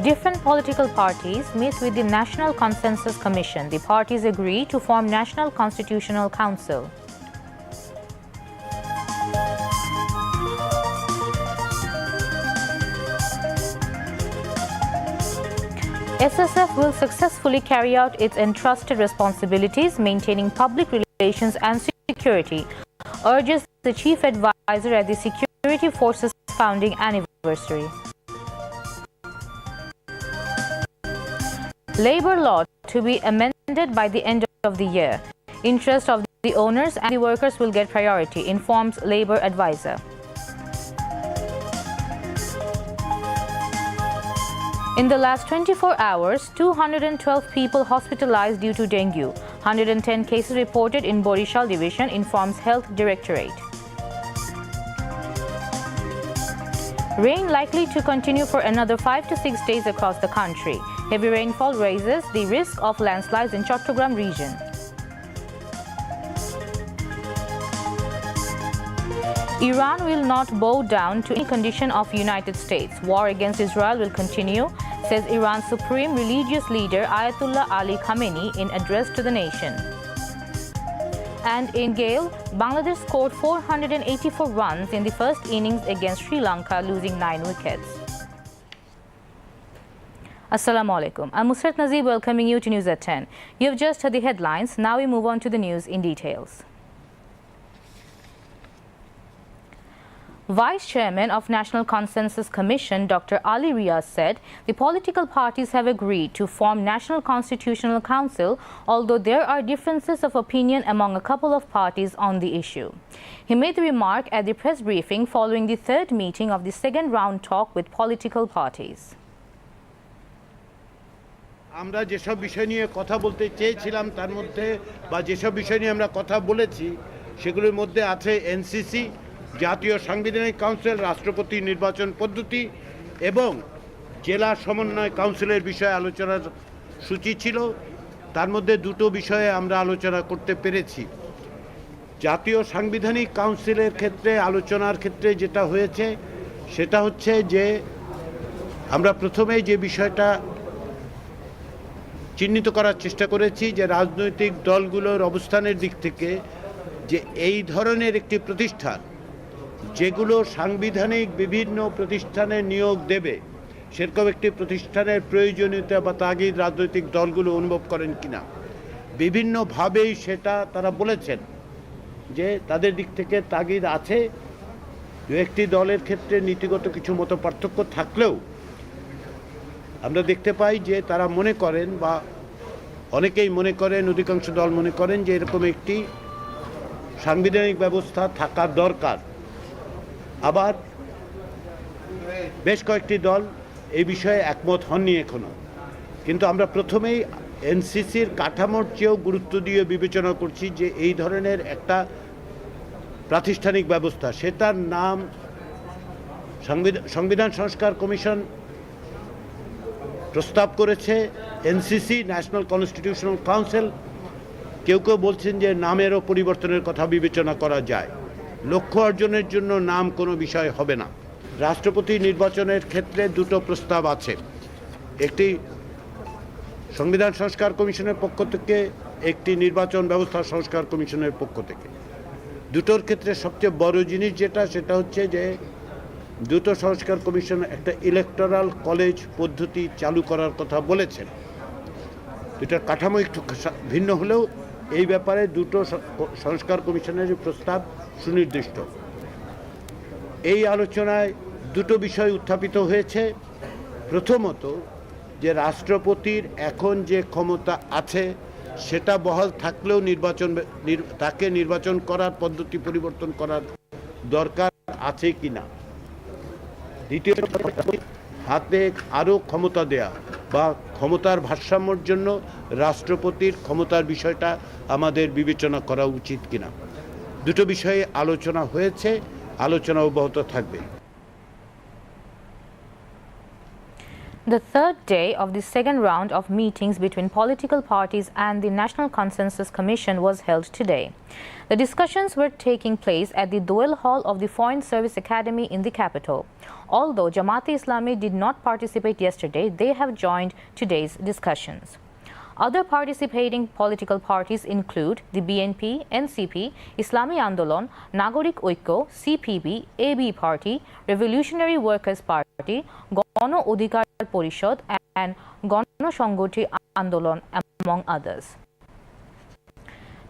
Different political parties meet with the National Consensus Commission. The parties agree to form National Constitutional Council. SSF will successfully carry out its entrusted responsibilities, maintaining public relations and security, urges the chief advisor at the Security Forces founding anniversary. Labour law to be amended by the end of the year. Interest of the owners and the workers will get priority, informs Labour advisor. In the last 24 hours, 212 people hospitalized due to dengue. 110 cases reported in Borishal division, informs Health Directorate. Rain likely to continue for another 5 to 6 days across the country. Heavy rainfall raises the risk of landslides in Chattogram region. Iran will not bow down to any condition of United States. War against Israel will continue, says Iran's supreme religious leader Ayatollah Ali Khamenei in address to the nation. And in Gale, Bangladesh scored 484 runs in the first innings against Sri Lanka, losing 9 wickets. Assalamu alaikum. I'm Musrat Nazib welcoming you to News at 10. You have just heard the headlines. Now we move on to the news in details. Vice Chairman of National Consensus Commission, Dr. Ali Riaz, said the political parties have agreed to form National Constitutional Council, although there are differences of opinion among a couple of parties on the issue. He made the remark at the press briefing following the third meeting of the second round talk with political parties. আমরা যেসব বিষয় নিয়ে কথা বলতে চেয়েছিলাম তার মধ্যে বা যেসব বিষয় নিয়ে আমরা কথা বলেছি সেগুলোর মধ্যে আছে এনসিসি, জাতীয় সাংবিধানিক কাউন্সিল, রাষ্ট্রপতি নির্বাচন পদ্ধতি এবং জেলা সমন্বয় কাউন্সিলের বিষয়ে আলোচনার সূচি ছিল। তার মধ্যে দুটো বিষয়ে আমরা আলোচনা করতে পেরেছি। জাতীয় সাংবিধানিক কাউন্সিলের ক্ষেত্রে আলোচনার ক্ষেত্রে যেটা হয়েছে সেটা হচ্ছে যে আমরা প্রথমেই যে বিষয়টা চিহ্নিত করার চেষ্টা করেছি যে রাজনৈতিক দলগুলোর অবস্থানের দিক থেকে যে এই ধরনের একটি প্রতিষ্ঠান যেগুলো সাংবিধানিক বিভিন্ন প্রতিষ্ঠানে নিয়োগ দেবে সেরকম একটি প্রতিষ্ঠানের প্রয়োজনীয়তা বা তাগিদ রাজনৈতিক দলগুলো অনুভব করেন কিনা। বিভিন্নভাবেই সেটা তারা বলেছেন যে তাদের দিক থেকে তাগিদ আছে। দু একটি দলের ক্ষেত্রে নীতিগত কিছু মত পার্থক্য থাকলেও আমরা দেখতে পাই যে তারা মনে করেন বা অনেকেই মনে করেন, অধিকাংশ দল মনে করেন যে এরকম একটি সাংবিধানিক ব্যবস্থা থাকার দরকার। আবার বেশ কয়েকটি দল এই বিষয়ে একমত হননি এখনো। কিন্তু আমরা প্রথমেই এনসিসির কাঠামোর চেয়েও গুরুত্ব দিয়ে বিবেচনা করছি যে এই ধরনের একটা প্রাতিষ্ঠানিক ব্যবস্থা, সেটার নাম সংবিধান সংস্কার কমিশন প্রস্তাব করেছে এনসিসি, ন্যাশনাল কনস্টিটিউশনাল কাউন্সিল। কেউ কেউ বলছেন যে নামেরও পরিবর্তনের কথা বিবেচনা করা যায়। লক্ষ্য অর্জনের জন্য নাম কোনো বিষয় হবে না। রাষ্ট্রপতি নির্বাচনের ক্ষেত্রে দুটো প্রস্তাব আছে, একটি সংবিধান সংস্কার কমিশনের পক্ষ থেকে, একটি নির্বাচন ব্যবস্থা সংস্কার কমিশনের পক্ষ থেকে। দুটোর ক্ষেত্রে সবচেয়ে বড় জিনিস সেটা হচ্ছে যে দুটো সংস্কার কমিশন একটা ইলেকটোরাল কলেজ পদ্ধতি চালু করার কথা বলেছেন। দুটার কাঠামো একটু ভিন্ন হলেও এই ব্যাপারে দুটো সংস্কার কমিশনের প্রস্তাব সুনির্দিষ্ট। এই আলোচনায় দুটো বিষয় উত্থাপিত হয়েছে। প্রথমত যে রাষ্ট্রপতির এখন যে ক্ষমতা আছে সেটা বহাল থাকলেও তাকে নির্বাচন করার পদ্ধতি পরিবর্তন করার দরকার আছে কিনা। দ্বিতীয়ত হাতে আরও ক্ষমতা দেয়া বা ক্ষমতার ভারসাম্যর জন্য রাষ্ট্রপতির ক্ষমতার বিষয়টা আমাদের বিবেচনা করা উচিত কিনা। দুটো বিষয়ে আলোচনা হয়েছে, আলোচনা অব্যাহত থাকবে। The third day of the second round of meetings between political parties and the National Consensus Commission was held today. The discussions were taking place at the Doel Hall of the Foreign Service Academy in the capital. Although Jamaat-e-Islami did not participate yesterday, they have joined today's discussions. Other participating political parties include the BNP, NCP, Islami Andolon, Nagorik Oikko, CPB, AB Party, Revolutionary Workers Party, Gono Odhikar Porishod and Gono Songoti Andolon, among others.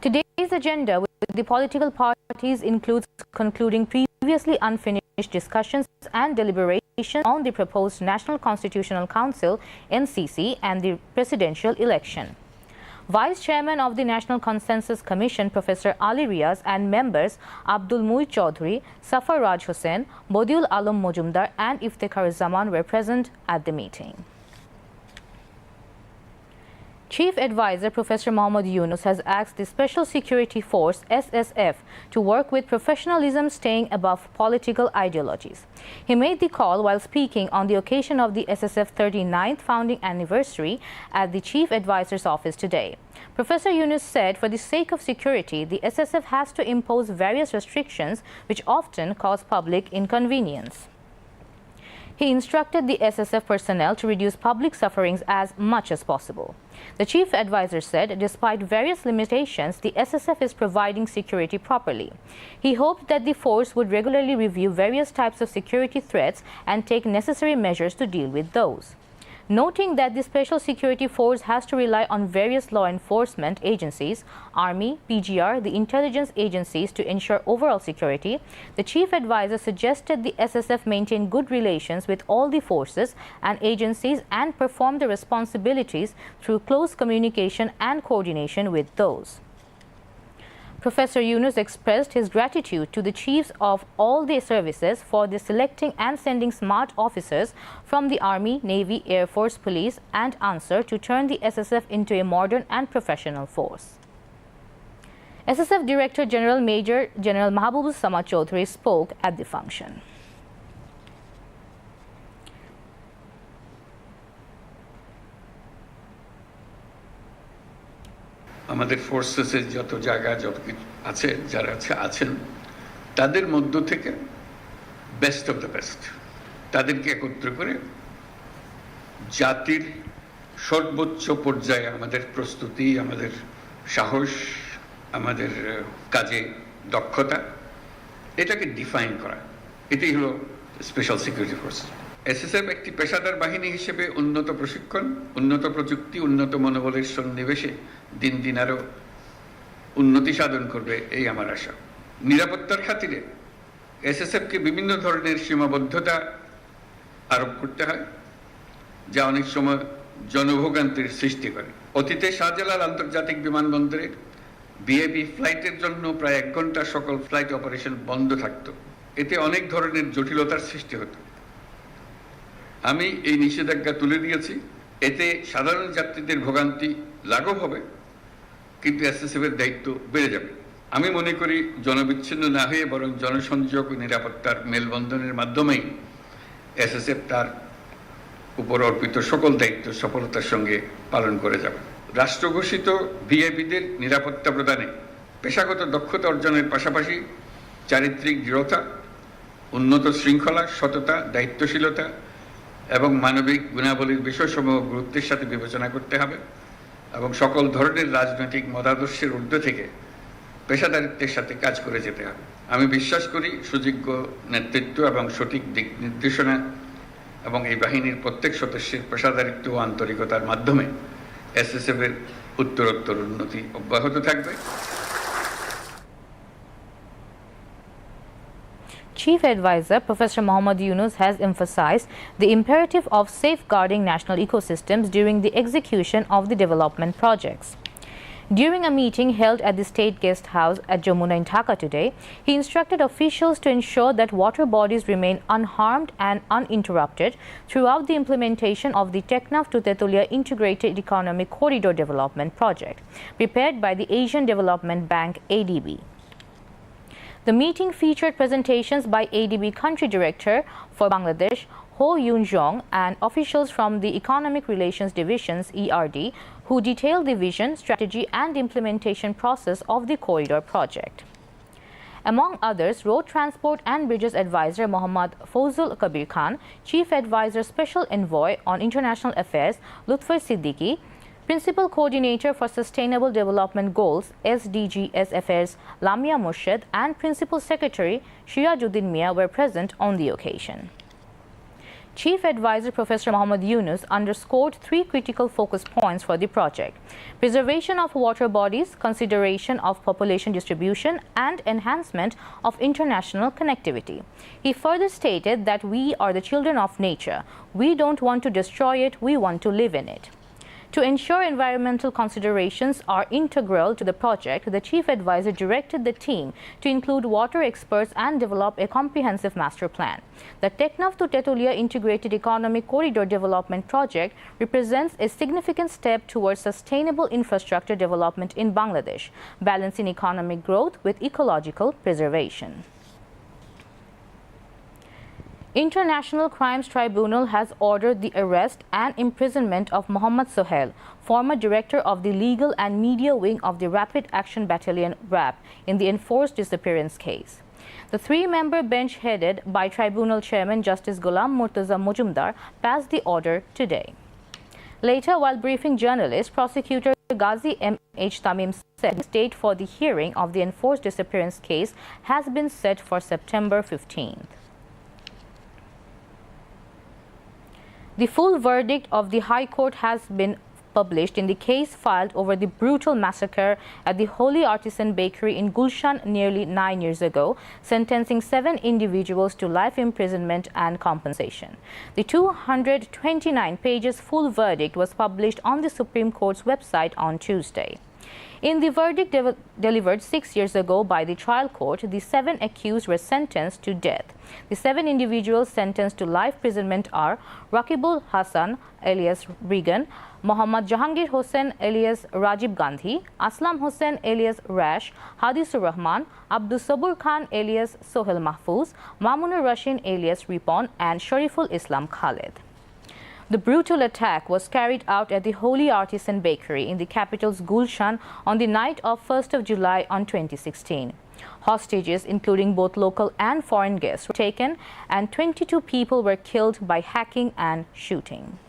Today's agenda with the political parties includes concluding previously unfinished discussions and deliberations on the proposed National Constitutional Council (NCC) and the presidential election. Vice Chairman of the National Consensus Commission, Professor Ali Riaz, and members Abdul Muid Chaudhry, Safar Raj Hussain, Bodiul Alam Mojumdar and Iftekhar Zaman were present at the meeting. Chief Advisor Professor Mohammad Yunus has asked the Special Security Force SSF to work with professionalism, staying above political ideologies. He made the call while speaking on the occasion of the SSF 39th founding anniversary at the Chief Advisor's office today. Professor Yunus said for the sake of security, the SSF has to impose various restrictions which often cause public inconvenience. He instructed the SSF personnel to reduce public sufferings as much as possible. The chief advisor said despite various limitations, the SSF is providing security properly. He hoped that the force would regularly review various types of security threats and take necessary measures to deal with those. Noting that the Special Security Force has to rely on various law enforcement agencies, Army, PGR, the intelligence agencies to ensure overall security, the Chief Advisor suggested the SSF maintain good relations with all the forces and agencies and perform the responsibilities through close communication and coordination with those. Professor Yunus expressed his gratitude to the chiefs of all the services for the selecting and sending smart officers from the Army, Navy, Air Force, Police and Ansar to turn the SSF into a modern and professional force. SSF Director General Major General Mahbubus Samad Chaudhry spoke at the function. আমাদের ফোর্সেসের যত জায়গা যত কিছু আছে যারা আছেন তাদের মধ্য থেকে বেস্ট অফ দ্য বেস্ট তাদেরকে একত্র করে জাতির সর্বোচ্চ পর্যায়ে আমাদের প্রস্তুতি আমাদের সাহস আমাদের কাজে দক্ষতা এটাকে ডিফাইন করা এটাই হলো স্পেশাল সিকিউরিটি ফোর্স এসএসএফ একটি পেশাদার বাহিনী হিসেবে উন্নত প্রশিক্ষণ উন্নত প্রযুক্তি উন্নত মনোবলের সন্নিবেশে দিন দিন আরো উন্নতি সাধন করবে এই আমার আশা নিরাপত্তার খাতিরে এসএসএফকে বিভিন্ন ধরনের সীমাবদ্ধতা আরোপ করতে হয় যা অনেক সময় জনভোগান্তির সৃষ্টি করে অতীতে শাহজালাল আন্তর্জাতিক বিমানবন্দরে ভিআইপি ফ্লাইটের জন্য প্রায় 1 ঘন্টা সকল ফ্লাইট অপারেশন বন্ধ থাকতো এতে অনেক ধরনের জটিলতার সৃষ্টি হতো আমি এই নিষেধাজ্ঞা তুলে দিয়েছি এতে সাধারণ যাত্রীদের ভোগান্তি লাঘব হবে কিন্তু এসএসএফ এর দায়িত্ব বেড়ে যাবে আমি মনে করি জনবিচ্ছিন্ন না হয়ে বরং জনসংযোগ ও নিরাপত্তার মেলবন্ধনের মাধ্যমেই এসএসএফ তার উপর অর্পিত সকল দায়িত্ব সফলতার সঙ্গে পালন করে যাবে রাষ্ট্র ঘোষিত ভিআইপিদের নিরাপত্তা প্রদানে পেশাগত দক্ষতা অর্জনের পাশাপাশি চারিত্রিক দৃঢ়তা উন্নত শৃঙ্খলা সততা দায়িত্বশীলতা এবং মানবিক গুণাবলীর বিষয়সমূহ গুরুত্বের সাথে বিবেচনা করতে হবে এবং সকল ধরনের রাজনৈতিক মতাদর্শের ঊর্ধ্বে থেকে পেশাদারিত্বের সাথে কাজ করে যেতে হবে আমি বিশ্বাস করি সুযোগ্য নেতৃত্ব এবং সঠিক দিক নির্দেশনা এবং এই বাহিনীর প্রত্যেক সদস্যের পেশাদারিত্ব ও আন্তরিকতার মাধ্যমে এসএসএফ এর উত্তরোত্তর উন্নতি অব্যাহত থাকবে Chief Advisor Professor Mohammad Yunus has emphasized the imperative of safeguarding national ecosystems during the execution of the development projects. During a meeting held at the State Guest House at Jamuna in Dhaka today, he instructed officials to ensure that water bodies remain unharmed and uninterrupted throughout the implementation of the Teknaf to Tetulia Integrated Economic Corridor Development Project, prepared by the Asian Development Bank ADB. The meeting featured presentations by ADB Country Director for Bangladesh, Ho Yoon-jong, and officials from the Economic Relations Division's ERD, who detailed the vision, strategy and implementation process of the corridor project. Among others, Road Transport and Bridges Advisor Mohammad Fozul Kabir Khan, Chief Advisor Special Envoy on International Affairs Lutfi Siddiqui, Principal Coordinator for Sustainable Development Goals SDGs Affairs Lamia Murshid, and Principal Secretary Shirajuddin Mia were present on the occasion. Chief Advisor Professor Muhammad Yunus underscored three critical focus points for the project: preservation of water bodies, consideration of population distribution, and enhancement of international connectivity. He further stated that we are the children of nature. We don't want to destroy it, we want to live in it. To ensure environmental considerations are integral to the project, the Chief Advisor directed the team to include water experts and develop a comprehensive master plan. The Teknaf to Tetulia Integrated Economic Corridor Development Project represents a significant step towards sustainable infrastructure development in Bangladesh, balancing economic growth with ecological preservation. International Crimes Tribunal has ordered the arrest and imprisonment of Mohammad Sohail, former director of the Legal and Media Wing of the Rapid Action Battalion RAP, in the enforced disappearance case. The three-member bench headed by Tribunal Chairman Justice Ghulam Murtaza Mujumdar passed the order today. Later, while briefing journalists, prosecutor Ghazi M.H. Tamim said the date for the hearing of the enforced disappearance case has been set for September 15th. The full verdict of the High Court has been published in the case filed over the brutal massacre at the Holy Artisan Bakery in Gulshan nearly 9 years ago, sentencing 7 individuals to life imprisonment and compensation. The 229 pages full verdict was published on the Supreme Court's website on Tuesday. In the verdict delivered 6 years ago by the trial court, the 7 accused were sentenced to death. The 7 individuals sentenced to life imprisonment are Rakibul Hassan alias Regan, Mohammad Jahangir Hossain alias Rajiv Gandhi, Aslam Hossain alias Rash, Hadisur Rahman, Abdul Sabur Khan alias Sohel Mahfouz, Mamunur Rashin alias Ripon, and Shariful Islam Khalid. The brutal attack was carried out at the Holy Artisan Bakery in the capital's Gulshan on the night of 1st of July on 2016. Hostages, including both local and foreign guests, were taken and 22 people were killed by hacking and shooting.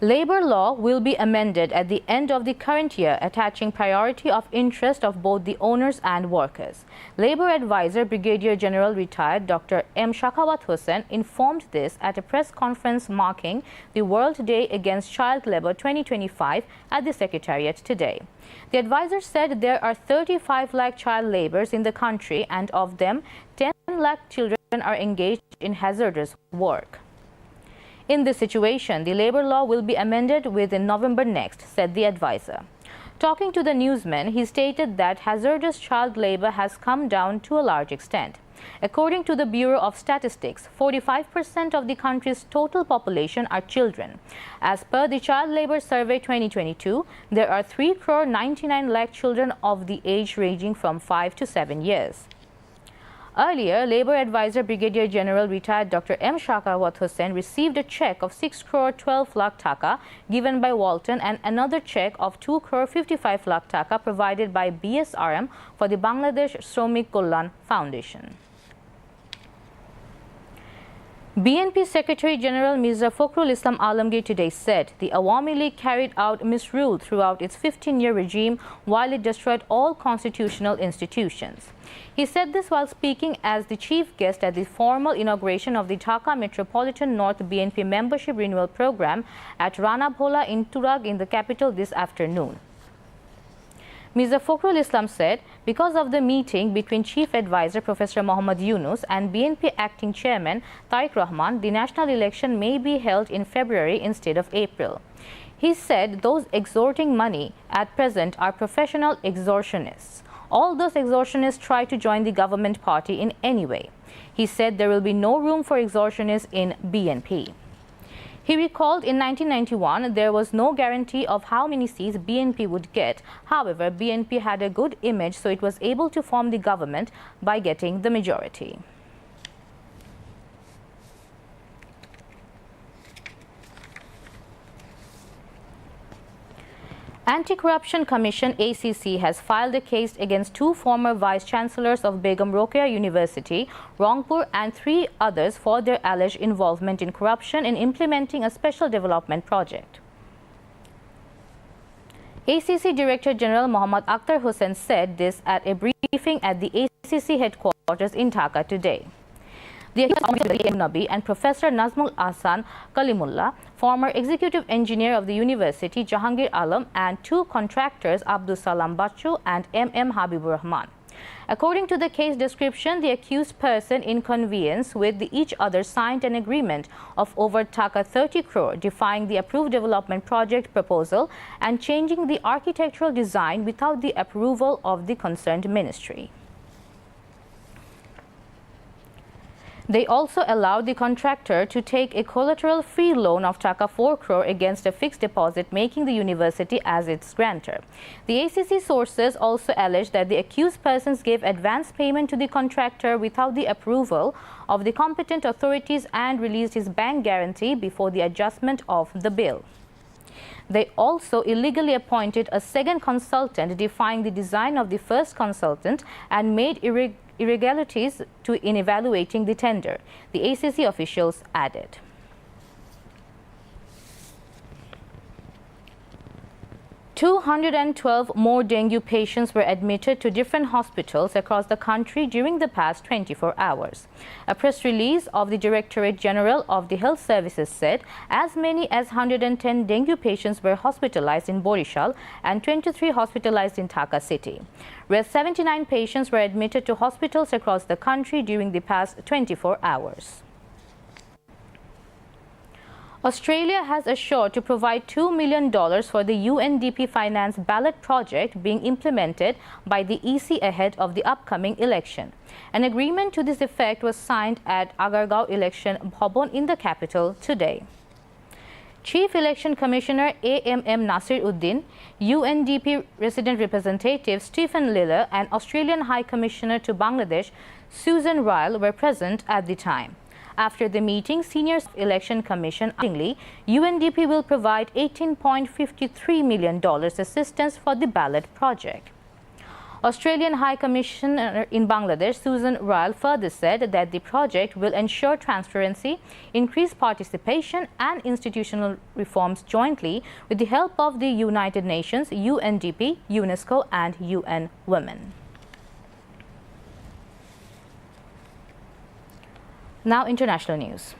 Labor law will be amended at the end of the current year, attaching priority of interest of both the owners and workers. Labor Advisor Brigadier General Retired Dr. M. Shakawat Hussain informed this at a press conference marking the World Day Against Child Labour 2025 at the Secretariat today. The advisor said there are 35 lakh child labourers in the country, and of them 10 lakh children are engaged in hazardous work. In this situation, the labour law will be amended within November next, said the advisor. Talking to the newsmen, he stated that hazardous child labour has come down to a large extent. According to the Bureau of Statistics, 45% of the country's total population are children. As per the Child Labour Survey 2022, there are 3.99 lakh children of the age ranging from 5 to 7 years. Earlier, Labour Advisor Brigadier General Retired Dr. M. Shakawat Hussain received a cheque of 6 crore 12 lakh taka given by Walton and another cheque of 2 crore 55 lakh taka provided by BSRM for the Bangladesh Shromik Kollan Foundation. BNP Secretary General Mirza Fakhrul Islam Alamgir today said the Awami League carried out misrule throughout its 15-year regime while it destroyed all constitutional institutions. He said this while speaking as the chief guest at the formal inauguration of the Dhaka Metropolitan North BNP membership renewal program at Rana Bhola in Turag in the capital this afternoon. Mirza Fakhrul Islam said, because of the meeting between Chief Advisor Professor Muhammad Yunus and BNP Acting Chairman Tariq Rahman, the national election may be held in February instead of April. He said those extorting money at present are professional extortionists. All those extortionists try to join the government party in any way. He said there will be no room for extortionists in BNP. He recalled in 1991 there was no guarantee of how many seats BNP would get. However, BNP had a good image, so it was able to form the government by getting the majority. Anti-Corruption Commission ACC has filed a case against 2 former vice-chancellors of Begum Rokeya University, Rangpur, and 3 others for their alleged involvement in corruption in implementing a special development project. ACC Director General Mohammad Akhtar Hussain said this at a briefing at the ACC headquarters in Dhaka today. The accused Nabi and Professor Nazmul Ahsan Kalimullah, former executive engineer of the university Jahangir Alam, and 2 contractors Abdul Salam Bachu and M.M. Habibur Rahman. According to the case description, the accused person in conveyance with each other signed an agreement of over Taka 30 crore, defying the approved development project proposal and changing the architectural design without the approval of the concerned ministry. They also allowed the contractor to take a collateral-free loan of Taka 4 crore against a fixed deposit, making the university as its grantor. The ACC sources also alleged that the accused persons gave advance payment to the contractor without the approval of the competent authorities and released his bank guarantee before the adjustment of the bill. They also illegally appointed a second consultant, defying the design of the first consultant, and made irregularities in evaluating the tender, the ACC officials added. "212 more dengue patients were admitted to different hospitals across the country during the past 24 hours. A press release of the Directorate General of the Health Services said as many as 110 dengue patients were hospitalized in Borishal and 23 hospitalized in Dhaka city, where 79 patients were admitted to hospitals across the country during the past 24 hours. Australia has assured to provide $2 million for the UNDP finance ballot project being implemented by the EC ahead of the upcoming election. An agreement to this effect was signed at Agargaon Election Bhavan in the capital today. Chief Election Commissioner AMM Nasir Uddin, UNDP resident representative Stephen Liller, and Australian High Commissioner to Bangladesh Susan Ryle were present at the time. After the meeting, Senior Election Commission, UNDP will provide $18.53 million assistance for the ballot project. Australian High Commissioner in Bangladesh, Susan Ryle, further said that the project will ensure transparency, increase participation and institutional reforms jointly with the help of the United Nations, UNDP, UNESCO and UN Women. Now, international news.